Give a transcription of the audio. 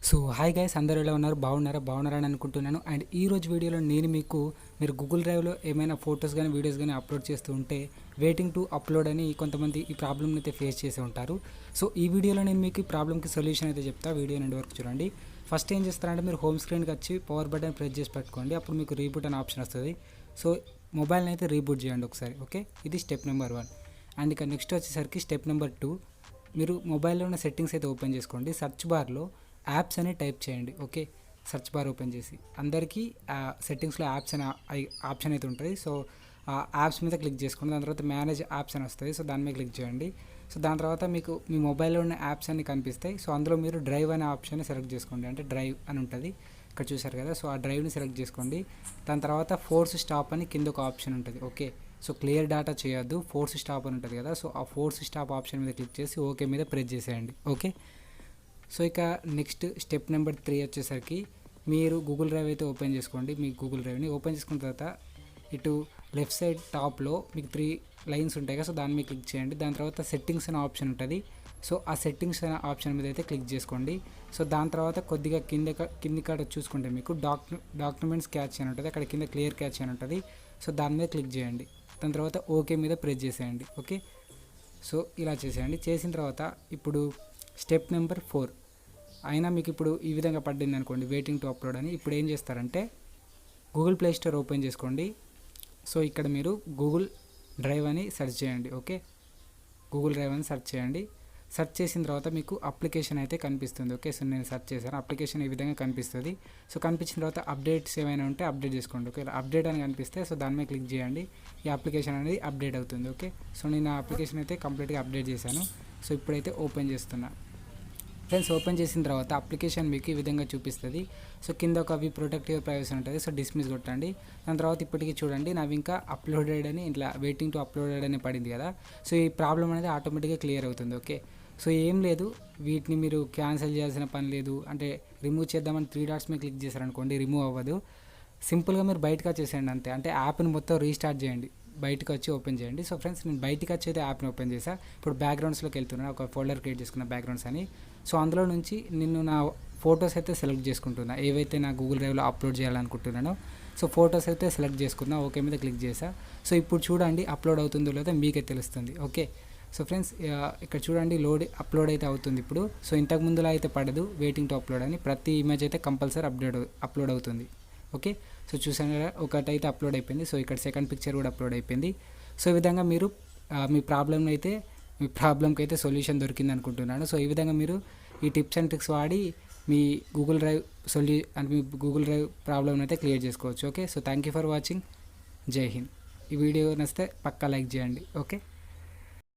So hi guys, అందరూ ఎలా ఉన్నారు? బాగున్నారని అనుకుంటున్నాను. అండ్ ఈ రోజు వీడియోలో నేను మీరు గూగుల్ డ్రైవ్లో ఏమైనా ఫొటోస్ కానీ వీడియోస్ కానీ అప్లోడ్ చేస్తూ ఉంటే వెయిటింగ్ టు అప్లోడ్ అని కొంతమంది ఈ ప్రాబ్లమ్ని అయితే ఫేస్ చేసి ఉంటారు. సో ఈ వీడియోలో నేను మీకు ఈ ప్రాబ్లమ్కి సొల్యూషన్ అయితే చెప్తా. వీడియో నుండి వరకు చూడండి. ఫస్ట్ ఏం చేస్తారంటే మీరు హోమ్ స్క్రీన్కి వచ్చి పవర్ బటన్ ప్రెస్ చేసి పెట్టుకోండి. అప్పుడు మీకు రీబూట్ అనే ఆప్షన్ వస్తుంది. సో మొబైల్ని అయితే రీబూట్ చేయండి ఒకసారి. ఓకే, ఇది స్టెప్ నెంబర్ 1. అండ్ ఇక నెక్స్ట్ వచ్చేసరికి స్టెప్ నెంబర్ 2, మీరు మొబైల్లో ఉన్న సెట్టింగ్స్ అయితే ఓపెన్ చేసుకోండి. సర్చ్ బార్లో యాప్స్ అని టైప్ చేయండి. ఓకే, సెర్చ్ బార్ ఓపెన్ చేసి అందరికీ సెట్టింగ్స్లో యాప్స్ అనే ఆప్షన్ అయితే ఉంటుంది. సో ఆ యాప్స్ మీద క్లిక్ చేసుకోండి. దాని తర్వాత మేనేజ్ యాప్స్ అని వస్తుంది. సో దాని మీద క్లిక్ చేయండి. సో దాని తర్వాత మీకు మీ మొబైల్లో ఉన్న యాప్స్ అన్ని కనిపిస్తాయి. సో అందులో మీరు డ్రైవ్ అనే ఆప్షన్ని సెలెక్ట్ చేసుకోండి. అంటే డ్రైవ్ అని ఉంటుంది, ఇక్కడ చూసారు కదా. సో ఆ డ్రైవ్ని సెలెక్ట్ చేసుకోండి. దాని తర్వాత ఫోర్స్ స్టాప్ అని కింద ఒక ఆప్షన్ ఉంటుంది. ఓకే, సో క్లియర్ డేటా చేయొద్దు, ఫోర్స్ స్టాప్ అని ఉంటుంది కదా. సో ఆ ఫోర్స్ స్టాప్ ఆప్షన్ మీద క్లిక్ చేసి ఓకే మీద ప్రెస్ చేసేయండి. ఓకే, సో ఇక నెక్స్ట్ స్టెప్ నెంబర్ 3 వచ్చేసరికి మీరు గూగుల్ డ్రైవ్ అయితే ఓపెన్ చేసుకోండి. మీ గూగుల్ డ్రైవ్ని ఓపెన్ చేసుకున్న తర్వాత ఇటు లెఫ్ట్ సైడ్ టాప్లో మీకు 3 లైన్స్ ఉంటాయి కదా. సో దాని మీద క్లిక్ చేయండి. దాని తర్వాత సెట్టింగ్స్ అనే ఆప్షన్ ఉంటుంది. సో ఆ సెట్టింగ్స్ అనే ఆప్షన్ మీద అయితే క్లిక్ చేసుకోండి. సో దాని తర్వాత కొద్దిగా కింది కాడ చూసుకుంటే మీకు డాక్యుమెంట్స్ క్యాచ్ అని ఉంటుంది. అక్కడ కింద క్లియర్ క్యాచ్ అని ఉంటుంది. సో దాని మీద క్లిక్ చేయండి. దాని తర్వాత ఓకే మీద ప్రెస్ చేసేయండి. ఓకే, సో ఇలా చేసేయండి. చేసిన తర్వాత ఇప్పుడు స్టెప్ నెంబర్ 4 అయినా మీకు ఇప్పుడు ఈ విధంగా పడింది అనుకోండి, వెయిటింగ్ టు అప్లోడ్ అని. ఇప్పుడు ఏం చేస్తారంటే గూగుల్ ప్లే స్టోర్ ఓపెన్ చేసుకోండి. సో ఇక్కడ మీరు గూగుల్ డ్రైవ్ అని సెర్చ్ చేయండి. ఓకే, గూగుల్ డ్రైవ్ అని సెర్చ్ చేయండి. సెర్చ్ చేసిన తర్వాత మీకు అప్లికేషన్ అయితే కనిపిస్తుంది. ఓకే, సో నేను సెర్చ్ చేశాను, అప్లికేషన్ ఈ విధంగా కనిపిస్తుంది. సో కనిపించిన తర్వాత అప్డేట్స్ ఏమైనా ఉంటే అప్డేట్ చేసుకోండి. ఓకే, అప్డేట్ అని కనిపిస్తే సో దాని మీద క్లిక్ చేయండి. ఈ అప్లికేషన్ అనేది అప్డేట్ అవుతుంది. ఓకే, సో నేను ఆ అప్లికేషన్ అయితే కంప్లీట్గా అప్డేట్ చేశాను. సో ఇప్పుడైతే ఓపెన్ చేస్తున్నా. ఫ్రెండ్స్, ఓపెన్ చేసిన తర్వాత అప్లికేషన్ మీకు ఈ విధంగా చూపిస్తుంది. సో కింద ఒక వి ప్రొటెక్ట్ యువర్ ప్రైవసీ ఉంటుంది. సో డిస్మిస్ కొట్టండి. దాని తర్వాత ఇప్పటికీ చూడండి నావి ఇంకా అప్లోడెడ్ అని ఇట్లా వెయిటింగ్ టు అప్లోడెడ్ అని పడింది కదా. సో ఈ ప్రాబ్లం అనేది ఆటోమేటిక్గా క్లియర్ అవుతుంది. ఓకే, సో ఏం లేదు, వీటిని మీరు క్యాన్సిల్ చేయాల్సిన పని లేదు. అంటే రిమూవ్ చేద్దామని 3 డాట్స్ మీద క్లిక్ చేశారనుకోండి, రిమూవ్ అవ్వదు. సింపుల్గా మీరు బయటకు వచ్చేసేయండి అంతే. అంటే యాప్ని మొత్తం రీస్టార్ట్ చేయండి, బయటకు వచ్చి ఓపెన్ చేయండి. సో ఫ్రెండ్స్, నేను బయటకు వచ్చి అయితే యాప్ని ఓపెన్ చేశాను. ఇప్పుడు బ్యాక్గ్రౌండ్స్లోకి వెళ్తున్నాను, ఒక ఫోల్డర్ క్రియేట్ చేసుకున్న బ్యాక్గ్రౌండ్స్ అని. సో అందులో నుంచి నేను నా ఫొటోస్ అయితే సెలెక్ట్ చేసుకుంటున్నా, ఏవైతే నా గూగుల్ డ్రైవ్లో అప్లోడ్ చేయాలనుకుంటున్నానో. సో ఫొటోస్ అయితే సెలెక్ట్ చేసుకున్నా, ఓకే మీద క్లిక్ చేసా. సో ఇప్పుడు చూడండి అప్లోడ్ అవుతుందో లేదో మీకే తెలుస్తుంది. ఓకే, సో ఫ్రెండ్స్, ఇక్కడ చూడండి అప్లోడ్ అయితే అవుతుంది ఇప్పుడు. సో ఇంతకు ముందులా అయితే పడదు వెయిటింగ్ టు అప్లోడ్ అని. ప్రతి ఇమేజ్ అయితే కంపల్సరీ అప్లోడ్ అవుతుంది. ఓకే, సో చూసాను కదా, ఒకటైతే అప్లోడ్ అయిపోయింది. సో ఇక్కడ సెకండ్ పిక్చర్ కూడా అప్లోడ్ అయిపోయింది. సో ఈ విధంగా మీరు మీ ప్రాబ్లంకి అయితే సొల్యూషన్ దొరికింది అనుకుంటున్నాను. సో ఈ విధంగా మీరు ఈ టిప్స్ అండ్ ట్రిక్స్ వాడి మీ గూగుల్ డ్రైవ్ మీ గూగుల్ డ్రైవ్ ప్రాబ్లమ్ అయితే క్లియర్ చేసుకోవచ్చు. Okay, so thank you for watching. జై హింద్. ఈ వీడియో నచ్చితే పక్కా లైక్ చేయండి. ఓకే.